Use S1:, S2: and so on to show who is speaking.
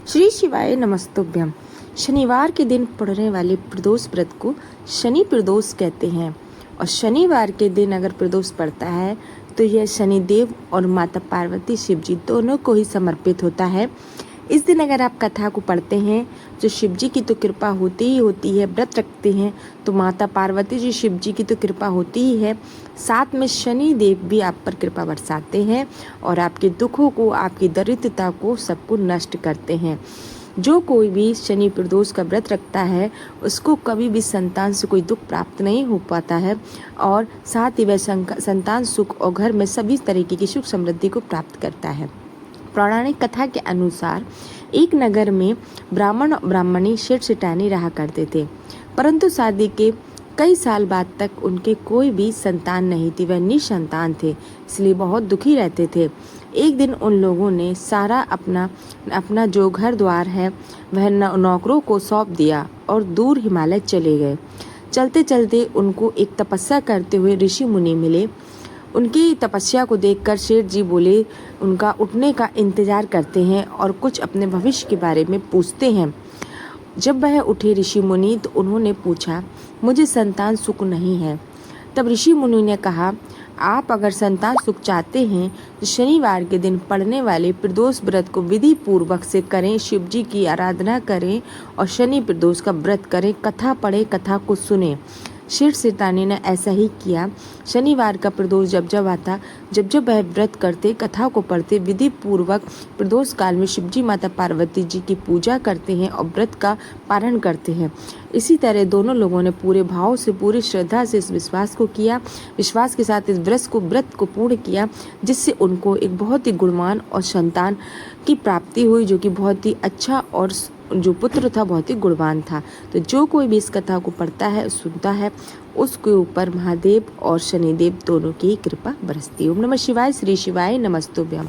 S1: श्री शिवाय नमस्तुभ्यम। शनिवार के दिन पड़ने वाले प्रदोष व्रत को शनि प्रदोष कहते हैं और शनिवार के दिन अगर प्रदोष पड़ता है तो यह शनिदेव और माता पार्वती शिव जी दोनों को ही समर्पित होता है। इस दिन अगर आप कथा को पढ़ते हैं तो शिव जी की तो कृपा होती ही होती है, व्रत रखते हैं तो माता पार्वती जी शिव जी की तो कृपा होती ही है, साथ में शनि देव भी आप पर कृपा बरसाते हैं और आपके दुखों को, आपकी दरिद्रता को, सबको नष्ट करते हैं। जो कोई भी शनि प्रदोष का व्रत रखता है उसको कभी भी संतान से कोई दुख प्राप्त नहीं हो पाता है और साथ ही वह संतान सुख और घर में सभी तरीके की सुख समृद्धि को प्राप्त करता है। पौराणिक कथा के अनुसार एक नगर में ब्राह्मण और ब्राह्मणी सेठ सेठानी रहा करते थे, परंतु शादी के कई साल बाद तक उनके कोई भी संतान नहीं थी। वह निसंतान थे, इसलिए बहुत दुखी रहते थे। एक दिन उन लोगों ने सारा अपना जो घर द्वार है वह नौकरों को सौंप दिया और दूर हिमालय चले गए। चलते चलते उनको एक तपस्या करते हुए ऋषि मुनि मिले। उनकी तपस्या को देखकर सेठ जी बोले, उनका उठने का इंतजार करते हैं और कुछ अपने भविष्य के बारे में पूछते हैं। जब वह उठे ऋषि मुनि तो उन्होंने पूछा, मुझे संतान सुख नहीं है। तब ऋषि मुनि ने कहा, आप अगर संतान सुख चाहते हैं तो शनिवार के दिन पड़ने वाले प्रदोष व्रत को विधि पूर्वक से करें, शिव जी की आराधना करें और शनि प्रदोष का व्रत करें, कथा पढ़े, कथा को सुने। सेठ सेठानी ने ऐसा ही किया। शनिवार का प्रदोष जब आता, जब वह व्रत करते, कथा को पढ़ते, विधि पूर्वक प्रदोष काल में शिवजी माता पार्वती जी की पूजा करते हैं और व्रत का पारण करते हैं। इसी तरह दोनों लोगों ने पूरे भाव से, पूरी श्रद्धा से इस विश्वास को किया, विश्वास के साथ इस व्रत को पूर्ण किया, जिससे उनको एक बहुत ही गुणवान और संतान की प्राप्ति हुई, जो कि बहुत ही अच्छा और जो पुत्र था बहुत ही गुणवान था। तो जो कोई भी इस कथा को पढ़ता है, सुनता है, उसके ऊपर महादेव और शनिदेव दोनों की कृपा बरसती है। ओम नमः शिवाय। श्री शिवाय नमस्तुभ्यम।